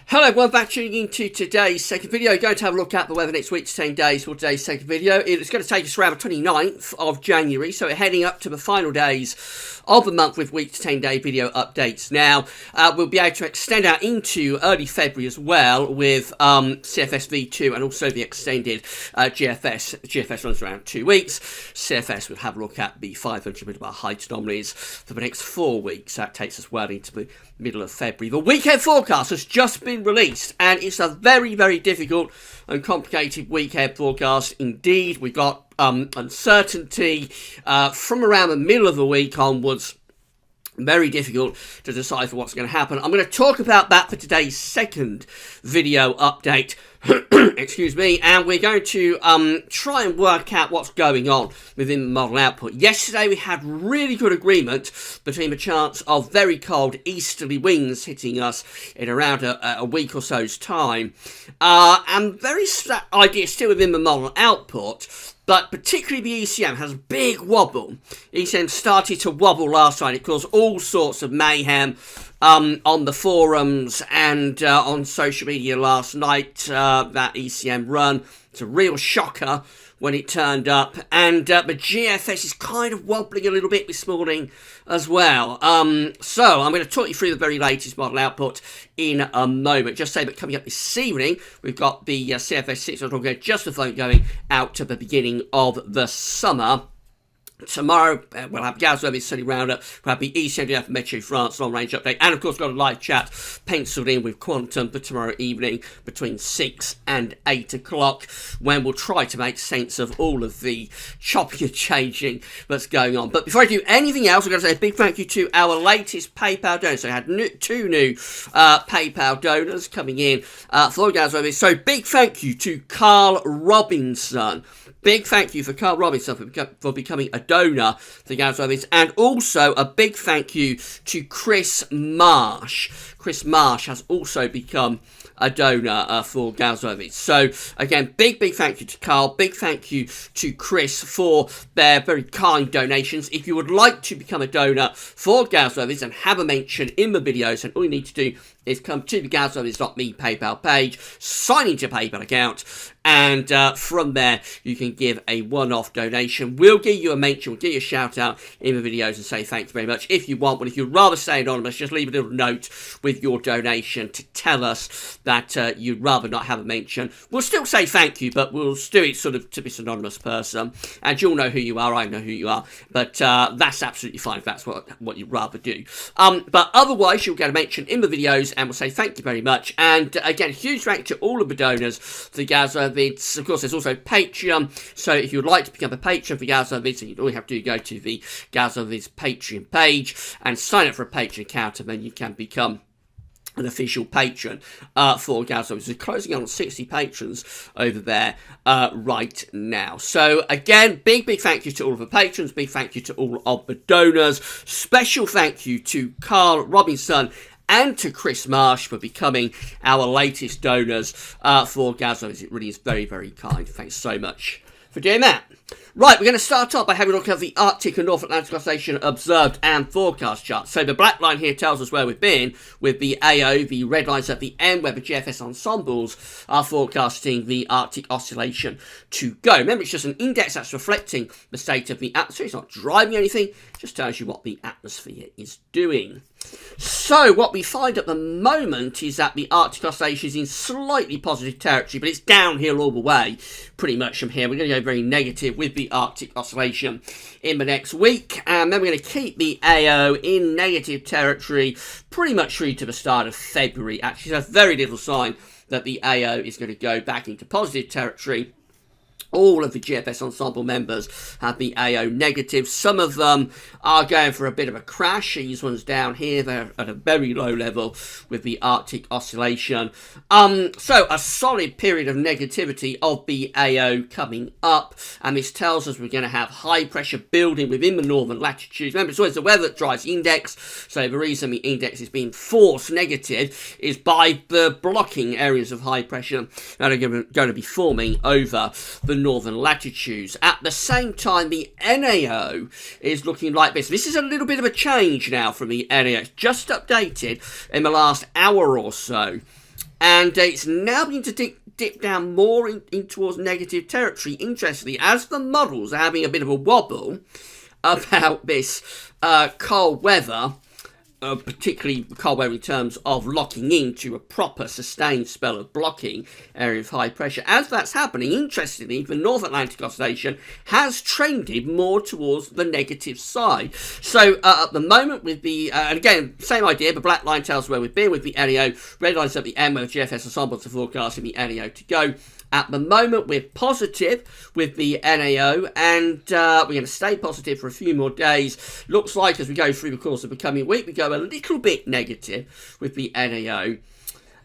Hello everyone, back tuning into today's second video. Going to have a look at the weather next week to 10 days for today's second video. It's going to take us around the 29th of January, so we're heading up to the final days of the month with week to 10 day video updates. Now, we'll be able to extend out into early February as well with CFS V2 and also the extended GFS. GFS runs around 2 weeks. CFS will have a look at the 500 millibar height anomalies for the next 4 weeks. That takes us well into the middle of February. The weekend forecast has just been released, and it's a very, very difficult and complicated weekend forecast indeed. We've got uncertainty from around the middle of the week onwards. Very difficult to decipher what's going to happen. I'm going to talk about that for today's second video update. Excuse me, and we're going to try and work out what's going on within the model output. Yesterday we had really good agreement between the chance of very cold easterly winds hitting us in around a week or so's time, and very idea still within the model output. But particularly the ECM has a big wobble. ECM started to wobble last night. It caused all sorts of mayhem on the forums and on social media last night. That ECM run. It's a real shocker when it turned up. And the GFS is kind of wobbling a little bit this morning as well. So I'm going to talk you through the very latest model output in a moment. Just say that coming up this evening, we've got the CFS 600 just before going out to the beginning of the summer. Tomorrow, we'll have Gaz Weather's Sunny Roundup, we'll have the ECMDF Metro France long range update, and of course, got a live chat penciled in with Quantum for tomorrow evening between 6 and 8 o'clock, when we'll try to make sense of all of the chopping and changing that's going on. But before I do anything else, I'm going to say a big thank you to our latest PayPal donors. So I had two new PayPal donors coming in for Gaz Weather. So big thank you to Carl Robinson. Big thank you for Carl Robinson for becoming a donor to Gaz Weather, and also a big thank you to Chris Marsh. Chris Marsh has also become a donor for Gaz Weather. So again, big thank you to Carl, big thank you to Chris for their very kind donations. If you would like to become a donor for Gaz Weather and have a mention in the videos, and all you need to do is come to the gazweathers.me PayPal page, sign into your PayPal account, and from there you can give a one-off donation. We'll give you a mention, we'll give you a shout out in the videos and say thank you very much if you want. But if you'd rather stay anonymous, just leave a little note with your donation to tell us that you'd rather not have a mention. We'll still say thank you, but we'll do it sort of to this anonymous person, and you'll know who you are, I know who you are, but that's absolutely fine if that's what you'd rather do. But otherwise, you'll get a mention in the videos, and we'll say thank you very much. And again, huge thank you to all of the donors for Gaza Vids. Of course, there's also Patreon, so if you'd like to become a patron for Gaza Vids, then all you have to do is go to the Gaza Vids Patreon page and sign up for a Patreon account, and then you can become an official patron for Gaza. We're closing on 60 patrons over there right now. So again, big thank you to all of the patrons, big thank you to all of the donors, special thank you to Carl Robinson and to Chris Marsh for becoming our latest donors for Gaza. It really is very, very kind. Thanks so much for doing that. Right, we're going to start off by having a look at the Arctic and North Atlantic Oscillation observed and forecast chart. So the black line here tells us where we've been, with the AO, the red lines at the end, where the GFS ensembles are forecasting the Arctic Oscillation to go. Remember, it's just an index that's reflecting the state of the atmosphere. It's not driving anything, it just tells you what the atmosphere is doing. So what we find at the moment is that the Arctic Oscillation is in slightly positive territory, but it's downhill all the way pretty much from here. We're going to go very negative with the Arctic Oscillation in the next week, and then we're going to keep the AO in negative territory pretty much through to the start of February. Actually, there's very little sign that the AO is going to go back into positive territory. All of the GFS ensemble members have the AO negative. Some of them are going for a bit of a crash. These ones down here, they're at a very low level with the Arctic Oscillation. So a solid period of negativity of the AO coming up. And this tells us we're going to have high pressure building within the northern latitudes. Remember, it's always the weather that drives the index. So the reason the index is being forced negative is by the blocking areas of high pressure that are going to be forming over the northern latitudes. At the same time, the NAO is looking like this. This is a little bit of a change now from the NAO. It's just updated in the last hour or so. and it's now beginning to dip down more in towards negative territory. Interestingly, as the models are having a bit of a wobble about this cold weather, particularly cold weather in terms of locking into a proper sustained spell of blocking area of high pressure. As that's happening, interestingly, the North Atlantic Oscillation has trended more towards the negative side. So at the moment with the, and again, same idea, the black line tells where we've been with the NAO, red lines at the end where the GFS Ensemble to forecasting the NAO to go. At the moment, we're positive with the NAO, and we're going to stay positive for a few more days. Looks like as we go through the course of the coming week, we go a little bit negative with the NAO.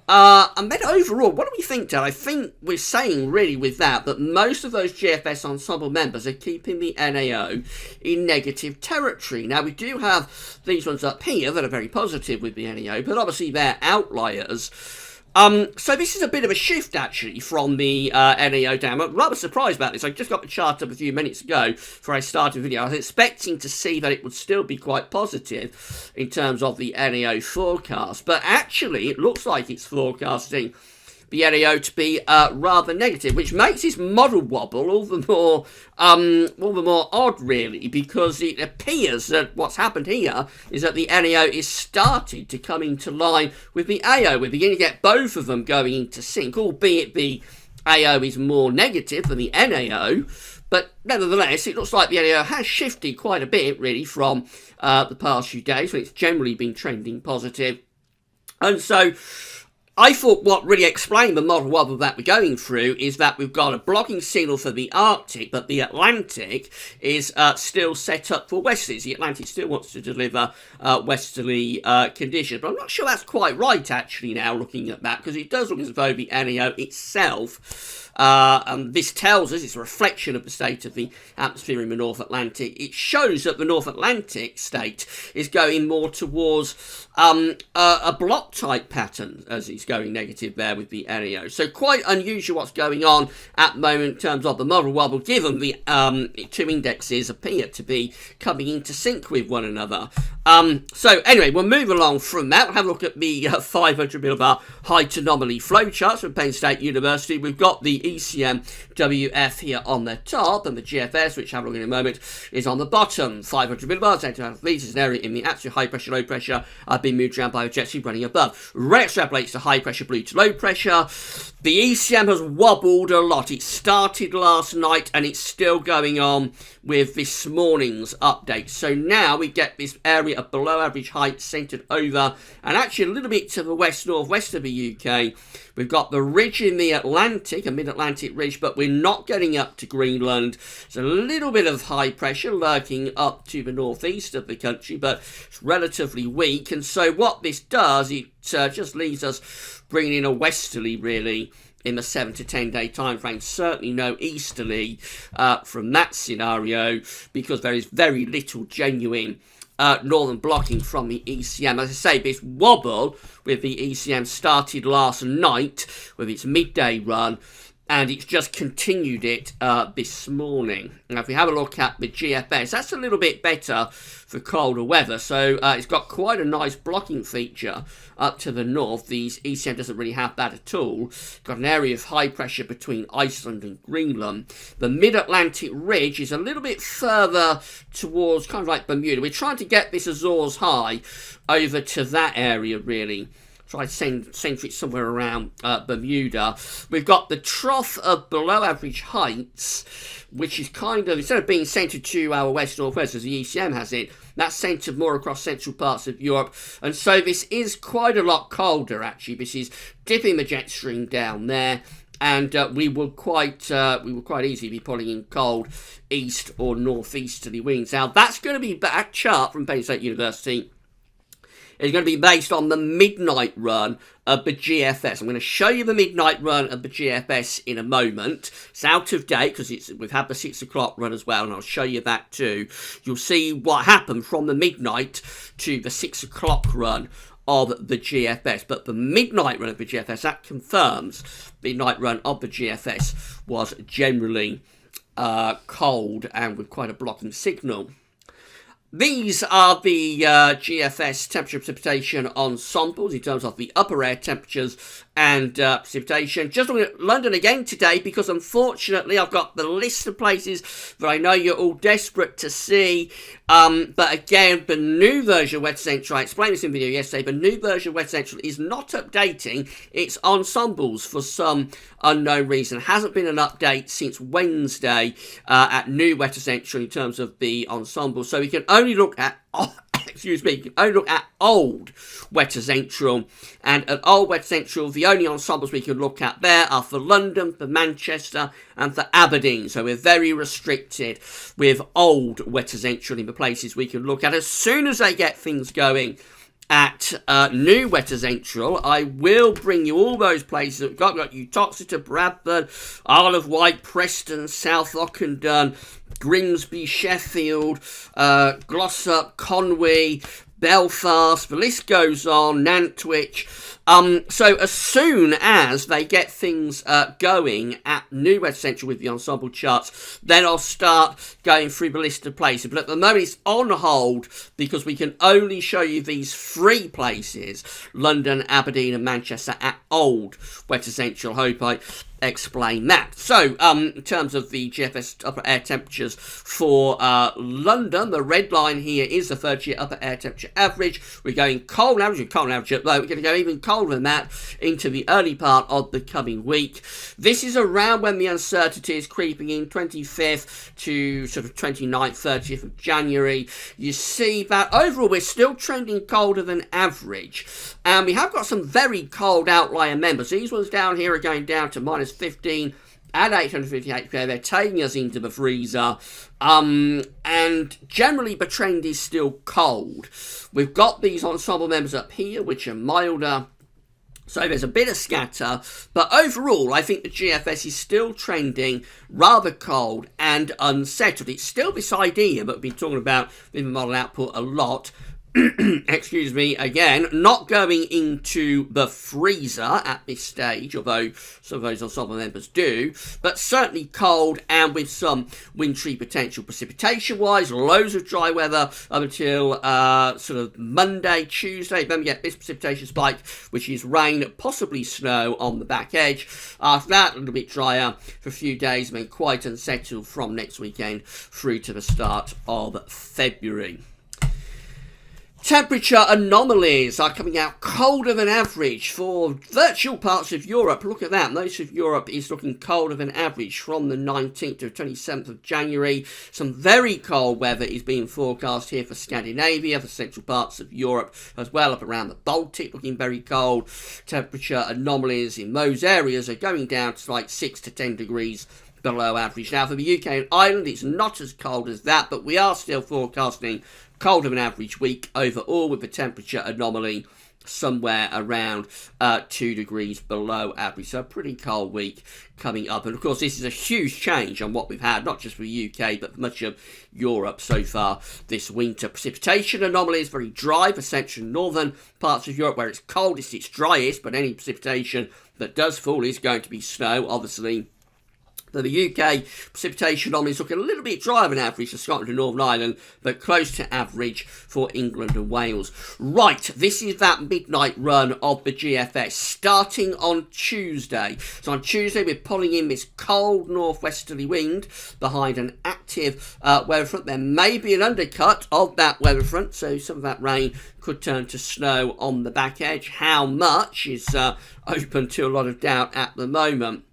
And then overall, what do we think, Dad? I think we're saying really with that most of those GFS Ensemble members are keeping the NAO in negative territory. Now, we do have these ones up here that are very positive with the NAO, but obviously they're outliers. So this is a bit of a shift, actually, from the NAO down. I'm rather surprised about this. I just got the chart up a few minutes ago before I started the video. I was expecting to see that it would still be quite positive in terms of the NAO forecast. But actually, it looks like it's forecasting the NAO to be rather negative, which makes this model wobble all the more odd, really, because it appears that what's happened here is that the NAO is started to come into line with the AO. We're beginning to get both of them going into sync, albeit the AO is more negative than the NAO. But nevertheless, it looks like the NAO has shifted quite a bit, really, from the past few days, when it's generally been trending positive. And so I thought what really explained the model wobble that we're going through is that we've got a blocking signal for the Arctic, but the Atlantic is still set up for westerlies. The Atlantic still wants to deliver westerly conditions, but I'm not sure that's quite right, actually, now looking at that, because it does look as though the NAO itself, and this tells us it's a reflection of the state of the atmosphere in the North Atlantic. It shows that the North Atlantic state is going more towards a block type pattern as it's going negative there with the NAO. So quite unusual what's going on at the moment in terms of the model wobble, given the two indexes appear to be coming into sync with one another. So anyway, we'll move along from that. We'll have a look at the 500 millibar height anomaly flowcharts from Penn State University. We've got the ECM WF here on the top, and the GFS, which I'll have a look at in a moment, is on the bottom. 500 millibars, 8.5 litres, is an area in the absolute high pressure, low pressure, being moved around by a jet stream running above. Red extrapolates to high pressure, blue to low pressure. The ECM has wobbled a lot. It started last night and it's still going on with this morning's update. So now we get this area of below average height centred over and actually a little bit to the west-northwest of the UK. We've got the ridge in the Atlantic, a mid-Atlantic ridge, but we're not getting up to Greenland. There's a little bit of high pressure lurking up to the northeast of the country, but it's relatively weak. And so what this does, it just leaves us bringing in a westerly, really, in the 7 to 10 day time frame. Certainly no easterly from that scenario, because there is very little genuine northern blocking from the ECM. As I say, this wobble with the ECM started last night with its midday run, and it's just continued it this morning. Now, if we have a look at the GFS, that's a little bit better for colder weather. So it's got quite a nice blocking feature up to the north. The ECM doesn't really have that at all. It's got an area of high pressure between Iceland and Greenland. The mid-Atlantic ridge is a little bit further towards kind of like Bermuda. We're trying to get this Azores high over to that area, really. Try to centre it somewhere around Bermuda. We've got the trough of below average heights, which is kind of, instead of being centred to our west-northwest as the ECM has it, that's centred more across central parts of Europe. And so this is quite a lot colder, actually. This is dipping the jet stream down there. And we will quite easily be pulling in cold east or northeasterly winds. Now, that's going to be that chart from Penn State University. It's going to be based on the midnight run of the GFS. I'm going to show you the midnight run of the GFS in a moment. It's out of date because we've had the 6 o'clock run as well, and I'll show you that too. You'll see what happened from the midnight to the 6 o'clock run of the GFS. But the midnight run of the GFS, that confirms the night run of the GFS was generally cold and with quite a blocking signal. These are the GFS temperature precipitation ensembles in terms of the upper air temperatures and precipitation. Just looking at London again today because unfortunately I've got the list of places that I know you're all desperate to see. But again, the new version of Weather Central, I explained this in video yesterday, the new version of Weather Central is not updating its ensembles for some unknown reason. It hasn't been an update since Wednesday at new Weather Central in terms of the ensemble. So we can only look at excuse me, you can only look at old Weather Central, and at old Weather Central, the only ensembles we can look at there are for London, for Manchester, and for Aberdeen. So we're very restricted with old Weather Central in the places we can look at. As soon as they get things going at new Weather Central, I will bring you all those places that we've got. We've got Uttoxeter, Bradford, Isle of Wight, Preston, South Ockendon, Grimsby, Sheffield, Glossop, Conwy, Belfast, the list goes on, Nantwich. So as soon as they get things going at New Weather Central with the ensemble charts, then I'll start going through the list of places. But at the moment it's on hold because we can only show you these 3 places, London, Aberdeen and Manchester, at old Weather Central. Hope I explain that. So, in terms of the GFS upper air temperatures for London, the red line here is the 30-year upper air temperature average. We're going cold average, we're going to go even colder than that into the early part of the coming week. This is around when the uncertainty is creeping in, 25th to sort of 29th, 30th of January. You see that overall we're still trending colder than average, and we have got some very cold outlier members. These ones down here are going down to minus 15 at 858 They're taking us into the freezer, and generally the trend is still cold. We've got these ensemble members up here which are milder, so there's a bit of scatter, but overall I think the GFS is still trending rather cold and unsettled. It's still this idea that we've been talking about in the model output a lot, excuse me, again, not going into the freezer at this stage, although some of those ensemble members do, but certainly cold and with some wintry potential precipitation-wise. Loads of dry weather up until sort of Monday, Tuesday. Then we get this precipitation spike, which is rain, possibly snow on the back edge. After that, a little bit drier for a few days, and then quite unsettled from next weekend through to the start of February. Temperature anomalies are coming out colder than average for virtual parts of Europe. Look at that. Most of Europe is looking colder than average from the 19th to 27th of January. Some very cold weather is being forecast here for Scandinavia, for central parts of Europe as well, up around the Baltic, looking very cold. Temperature anomalies in those areas are going down to like 6 to 10 degrees below average. Now, for the UK and Ireland, it's not as cold as that, but we are still forecasting colder than average week overall, with the temperature anomaly somewhere around 2 degrees below average. So a pretty cold week coming up. And of course, this is a huge change on what we've had, not just for the UK, but for much of Europe so far this winter. Precipitation anomaly is very dry for central and northern parts of Europe, where it's coldest, it's driest, but any precipitation that does fall is going to be snow, obviously. For the UK, precipitation anomaly is looking a little bit drier than average for Scotland and Northern Ireland, but close to average for England and Wales. Right, this is that midnight run of the GFS, starting on Tuesday. So on Tuesday, we're pulling in this cold northwesterly wind behind an active weather front. There may be an undercut of that weather front, so some of that rain could turn to snow on the back edge. How much is open to a lot of doubt at the moment.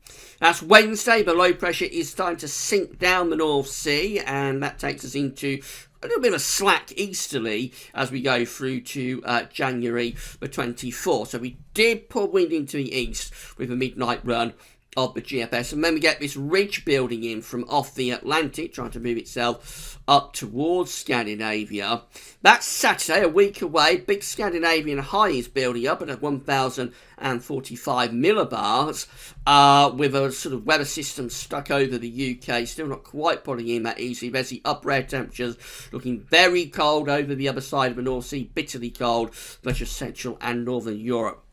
That's Wednesday. The low pressure is starting to sink down the North Sea, and that takes us into a little bit of a slack easterly as we go through to January the 24th. So we did pull wind into the east with a midnight run of the GFS, and then we get this ridge building in from off the Atlantic, trying to move itself up towards Scandinavia. That's Saturday, a week away. Big Scandinavian high is building up at 1,045 millibars, with a sort of weather system stuck over the UK, still not quite pulling in that easily. There's the upper air temperatures looking very cold over the other side of the North Sea, bitterly cold, much of Central and Northern Europe.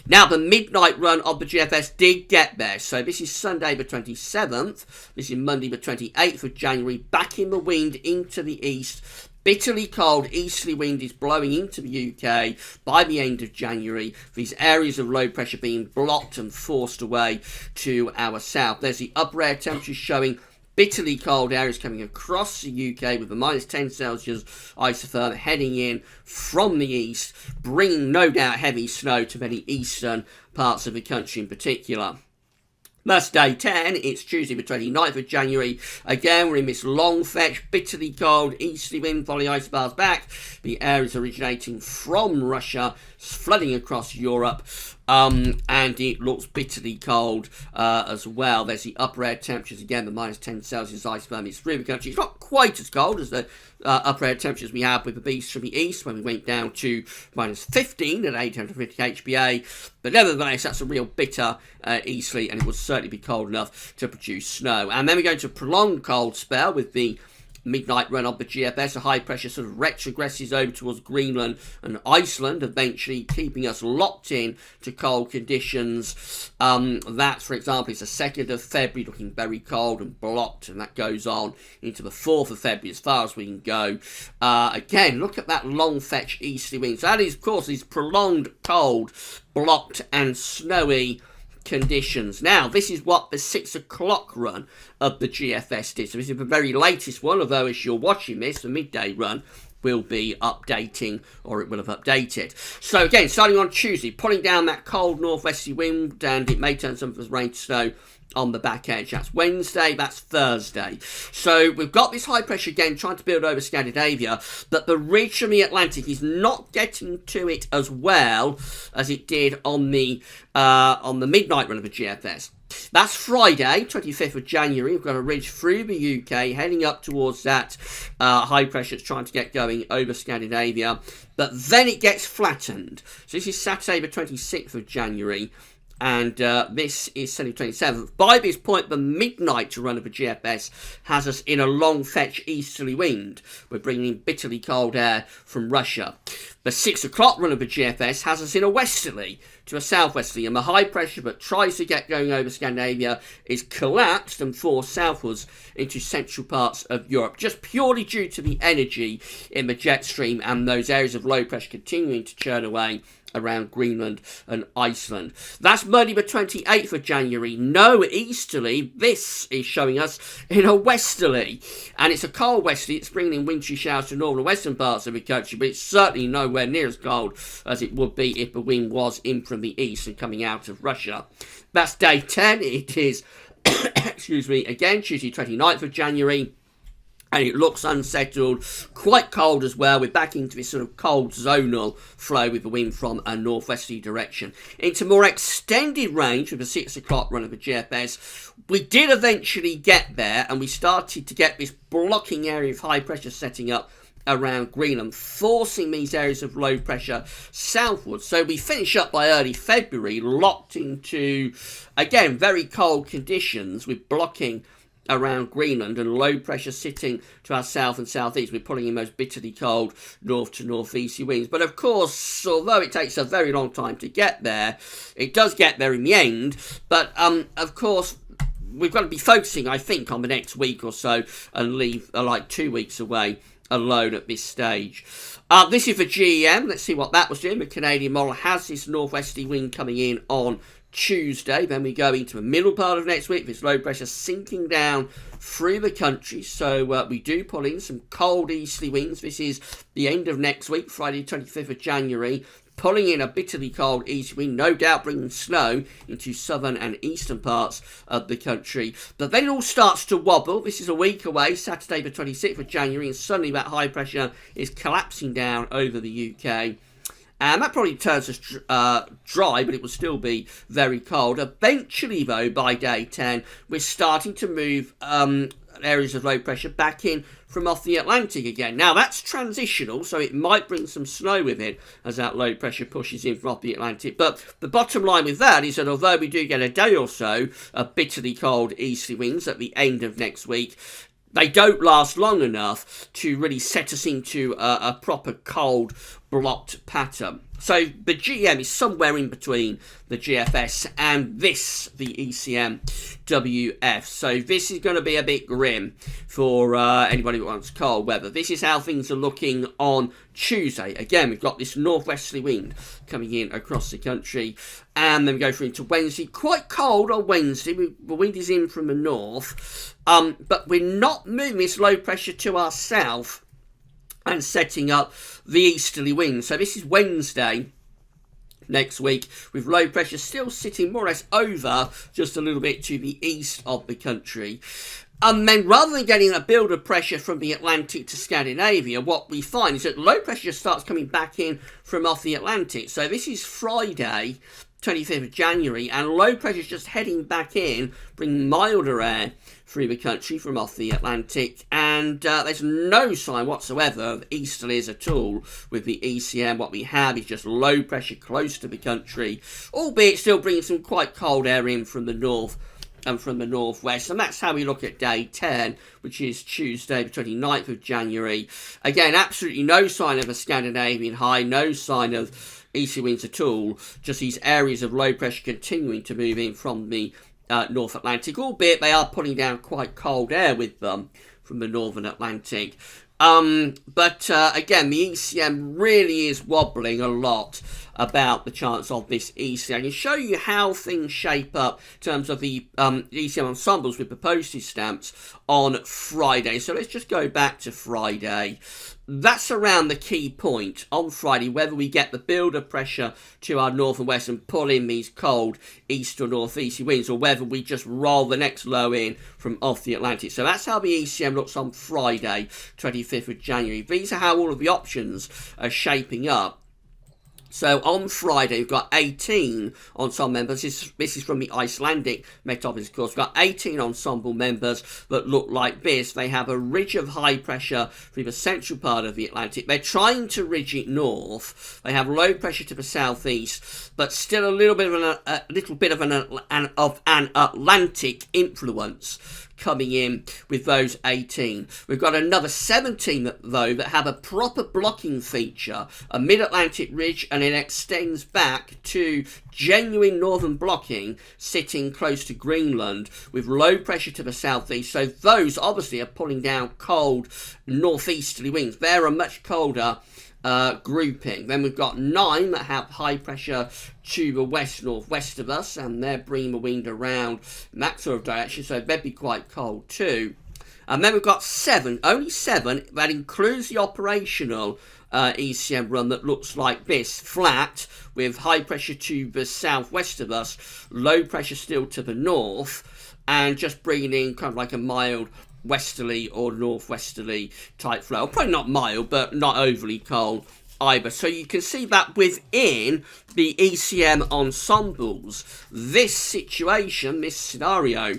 Now, the midnight run of the GFS did get there. So this is Sunday the 27th. This is Monday the 28th of January. Back in the wind into the east Bitterly cold easterly wind is blowing into the UK by the end of January. These areas of low pressure being blocked and forced away to our south. There's the upper air temperatures showing bitterly cold areas coming across the UK with the -10 Celsius isotherm heading in from the east, bringing no doubt heavy snow to many eastern parts of the country in particular. That's day 10. It's Tuesday the 29th of January. Again, we're in this long fetch, bitterly cold easterly wind following isobars back. The areas originating from Russia, flooding across Europe. And it looks bitterly cold as well. There's the upper air temperatures, again, the -10 Celsius isotherm is through the country. It's not quite as cold as the upper air temperatures we had with the beast from the east when we went down to -15 at 850 HPA. But nevertheless, that's a real bitter easterly, and it would certainly be cold enough to produce snow. And then we go into a prolonged cold spell with the midnight run of the GFS. A high pressure sort of retrogresses over towards Greenland and Iceland, eventually keeping us locked in to cold conditions. That, for example, is the 2nd of February, looking very cold and blocked, and that goes on into the 4th of February as far as we can go. Again, look at that long fetch easterly wind. So that is, of course, these prolonged cold, blocked and snowy conditions. Now, this is what the 6 o'clock run of the GFS did. So this is the very latest one, although as you're watching this, the midday run will be updating, or it will have updated. So again, starting on Tuesday, pulling down that cold northwesterly wind, and it may turn some of the rain to snow on the back edge. That's Wednesday, that's Thursday. So we've got this high pressure again trying to build over Scandinavia, but the ridge from the Atlantic is not getting to it as well as it did on the midnight run of the GFS. That's Friday, 25th of January. We've got a ridge through the UK heading up towards that high pressure that's trying to get going over Scandinavia. But then it gets flattened. So this is Saturday, the 26th of January. And this is Sunday 27th. By this point, the midnight run of the GFS has us in a long fetch easterly wind. We're bringing in bitterly cold air from Russia. The 6 o'clock run of the GFS has us in a westerly to a southwesterly, and the high pressure that tries to get going over Scandinavia is collapsed and forced southwards into central parts of Europe, just purely due to the energy in the jet stream and those areas of low pressure continuing to churn away around Greenland and Iceland. That's Monday the 28th of January. No easterly. This is showing us in a westerly. And it's a cold westerly. It's bringing in wintry showers to northern and western parts of the country, but it's certainly nowhere near as cold as it would be if the wind was in from the east and coming out of Russia. That's day 10. It is, excuse me, again, Tuesday 29th of January. And it looks unsettled, quite cold as well. We're back into this sort of cold zonal flow with the wind from a northwesterly direction. Into more extended range with the 6 o'clock run of the GFS. We did eventually get there, and we started to get this blocking area of high pressure setting up around Greenland, forcing these areas of low pressure southwards. So we finish up by early February, locked into, again, very cold conditions with blocking around Greenland and low pressure sitting to our south and southeast. We're pulling in those bitterly cold north to northeasterly winds. But of course, although it takes a very long time to get there, it does get there in the end. But of course, we've got to be focusing, I think, on the next week or so and leave like 2 weeks away alone at this stage. This is for GEM. Let's see what that was doing. The Canadian model has this northwesterly wind coming in on Tuesday. Then we go into the middle part of next week. This low pressure sinking down through the country. So we do pull in some cold easterly winds. This is the end of next week, Friday 25th of January. Pulling in a bitterly cold east wind, no doubt bringing snow into southern and eastern parts of the country. But then it all starts to wobble. This is a week away, Saturday the 26th of January, and suddenly that high pressure is collapsing down over the UK. And that probably turns us dry, but it will still be very cold. Eventually, though, by day 10, we're starting to move areas of low pressure back in from off the Atlantic again. Now, that's transitional, so it might bring some snow with it as that low pressure pushes in from off the Atlantic. But the bottom line with that is that although we do get a day or so of bitterly cold easterly winds at the end of next week, they don't last long enough to really set us into a proper cold blocked pattern. So the GM is somewhere in between the GFS and this, the ECM WF. So this is going to be a bit grim for anybody who wants cold weather. This is how things are looking on Tuesday. Again, we've got this northwesterly wind coming in across the country, and then we go through into Wednesday. Quite cold on Wednesday. The wind is in from the north, but we're not moving this low pressure to our south and setting up the easterly wind. So this is Wednesday next week, with low pressure still sitting more or less over just a little bit to the east of the country. And then rather than getting a build of pressure from the Atlantic to Scandinavia, what we find is that low pressure just starts coming back in from off the Atlantic. So this is Friday, 25th of January, and low pressure is just heading back in, bringing milder air through the country from off the Atlantic, and there's no sign whatsoever of easterlies at all with the ECM. What we have is just low pressure close to the country, albeit still bringing some quite cold air in from the north and from the northwest. And that's how we look at day 10, which is Tuesday the 29th of January. Again, absolutely no sign of a Scandinavian high, no sign of easterly winds at all, just these areas of low pressure continuing to move in from the North Atlantic, albeit they are pulling down quite cold air with them from the Northern Atlantic. But again, the ECM really is wobbling a lot about the chance of this ECM. I can show you how things shape up in terms of the ECM ensembles with the postage stamps on Friday. So let's just go back to Friday. That's around the key point on Friday, whether we get the build of pressure to our north and west and pull in these cold east or northeasterly winds, or whether we just roll the next low in from off the Atlantic. So that's how the ECM looks on Friday, 25th of January. These are how all of the options are shaping up. So on Friday, we've got 18 ensemble members. This is from the Icelandic Met Office, of course. We've got 18 ensemble members that look like this. They have a ridge of high pressure through the central part of the Atlantic. They're trying to ridge it north. They have low pressure to the southeast, but still a little bit of an Atlantic influence coming in with those 18. We've got another 17, though, that have a proper blocking feature, a mid-Atlantic ridge, and it extends back to genuine northern blocking sitting close to Greenland with low pressure to the southeast. So those obviously are pulling down cold northeasterly winds. They're a much colder grouping. Then we've got 9 that have high pressure to the west-northwest of us, and they're bringing the wind around in that sort of direction, so they'd be quite cold too. And then we've got 7, only 7, that includes the operational ECM run that looks like this, flat, with high pressure to the southwest of us, low pressure still to the north, and just bringing in kind of like a mild westerly or northwesterly type flow. Probably not mild, but not overly cold either. So you can see that within the ECM ensembles, this situation, this scenario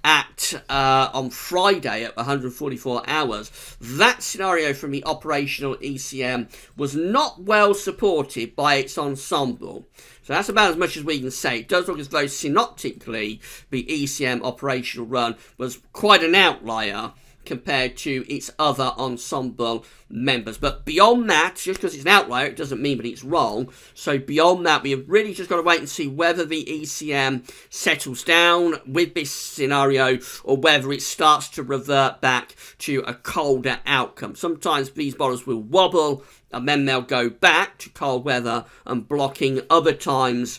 at on Friday at 144 hours, that scenario from the operational ECM was not well supported by its ensemble. So that's about as much as we can say. It does look as though synoptically the ECM operational run was quite an outlier compared to its other ensemble members. But beyond that, just because it's an outlier, it doesn't mean that it's wrong. So beyond that, we have really just got to wait and see whether the ECM settles down with this scenario or whether it starts to revert back to a colder outcome. Sometimes these models will wobble and then they'll go back to cold weather and blocking. Other times,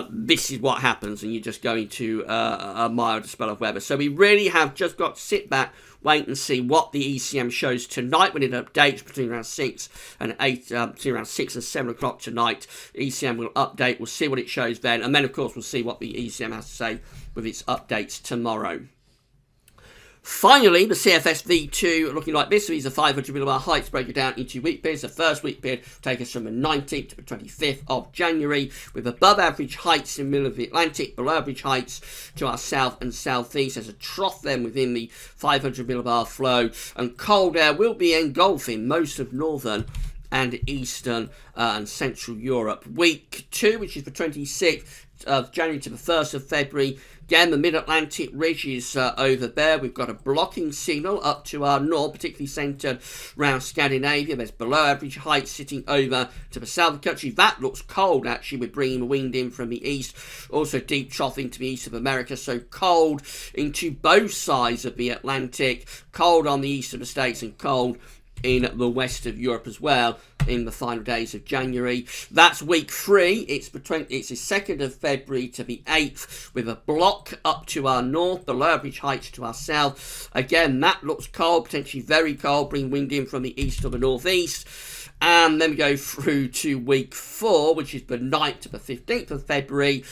this is what happens, and you're just going to a milder spell of weather. So we really have just got to sit back, wait and see what the ECM shows tonight when it updates between around 6 and 8, between around 6 and 7 o'clock tonight. ECM will update, we'll see what it shows then, and then of course we'll see what the ECM has to say with its updates tomorrow. Finally, the CFS V2 looking like this. So these are 500 millibar heights, break it down into week periods. The first week period will take us from the 19th to the 25th of January, with above average heights in the middle of the Atlantic, below average heights to our south and southeast. There's a trough then within the 500 millibar flow, and cold air will be engulfing most of northern and eastern and central Europe. Week 2, which is the 26th of January to the 1st of February. Again, the mid-Atlantic ridge is over there. We've got a blocking signal up to our north, particularly centred around Scandinavia. There's below average height sitting over to the south of the country. That looks cold, actually. We're bringing wind in from the east. Also deep trough into the east of America. So cold into both sides of the Atlantic. Cold on the east of the States and cold in the west of Europe as well in the final days of January. That's week 3. It's the 2nd of February to the 8th with a block up to our north, below average heights to our south. Again, that looks cold, potentially very cold, bring wind in from the east or the northeast. And then we go through to week 4, which is the 9th to the 15th of February.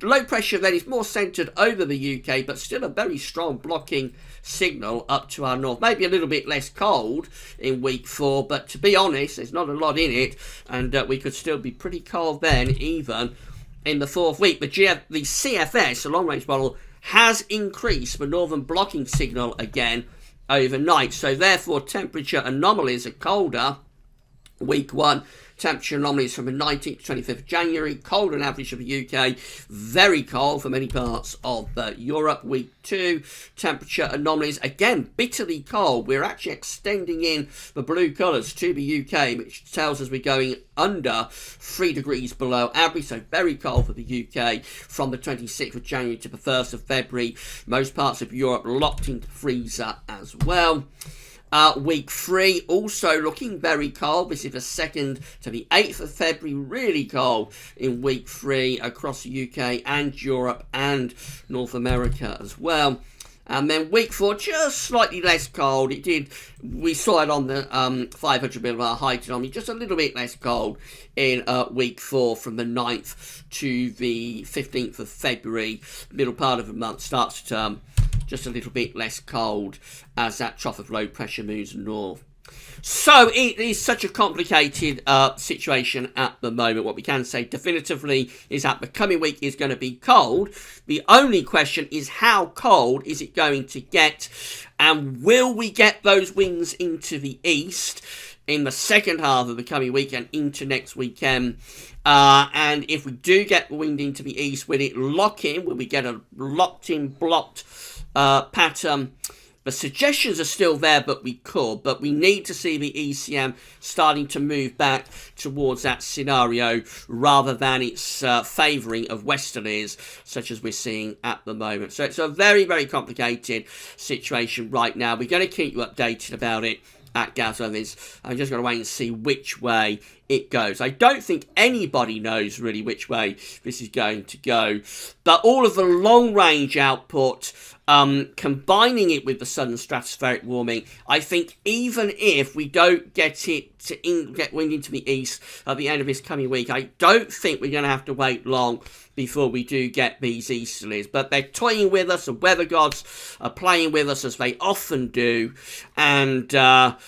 Low pressure then is more centred over the UK, but still a very strong blocking signal up to our north. Maybe a little bit less cold in week 4, but to be honest, there's not a lot in it, and we could still be pretty cold then, even in the 4th week. The CFS, the long-range model, has increased the northern blocking signal again overnight, so therefore temperature anomalies are colder. Week 1, temperature anomalies from the 19th to 25th of January, cold on average of the UK, very cold for many parts of Europe. Week 2, temperature anomalies, again, bitterly cold. We're actually extending in the blue colours to the UK, which tells us we're going under 3 degrees below average, so very cold for the UK from the 26th of January to the 1st of February. Most parts of Europe locked into freezer as well. Week 3 also looking very cold. This is the 2nd to the 8th of February. Really cold in week 3 across the UK and Europe and North America as well. And then week 4, just slightly less cold. We saw it on the 500 millibar height anomaly, just a little bit less cold in week 4 from the 9th to the 15th of February. Middle part of the month starts to turn just a little bit less cold as that trough of low pressure moves north. So it is such a complicated situation at the moment. What we can say definitively is that the coming week is going to be cold. The only question is how cold is it going to get, and will we get those winds into the east in the second half of the coming week and into next weekend? And if we do get the wind into the east, will it lock in? Will we get a locked in, blocked pattern? The suggestions are still there, but we need to see the ECM starting to move back towards that scenario rather than its favouring of westerlies, such as we're seeing at the moment. So it's a very, very complicated situation right now. We're going to keep you updated about it at Gaz Others. I'm just going to wait and see which way it goes. I don't think anybody knows really which way this is going to go, but all of the long range output, combining it with the southern stratospheric warming, I think even if we don't get it to get wind into the east at the end of this coming week, I don't think we're going to have to wait long before we do get these easterlies. But they're toying with us, the weather gods are playing with us as they often do, and it's a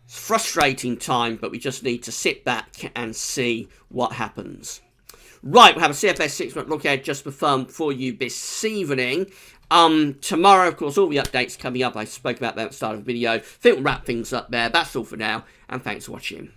frustrating time, but we just need to sit back and see what happens. Right, we'll have a CFS 6-month look ahead just for you this evening. Tomorrow, of course, all the updates coming up. I spoke about that at the start of the video. I think we'll wrap things up there. That's all for now, and thanks for watching.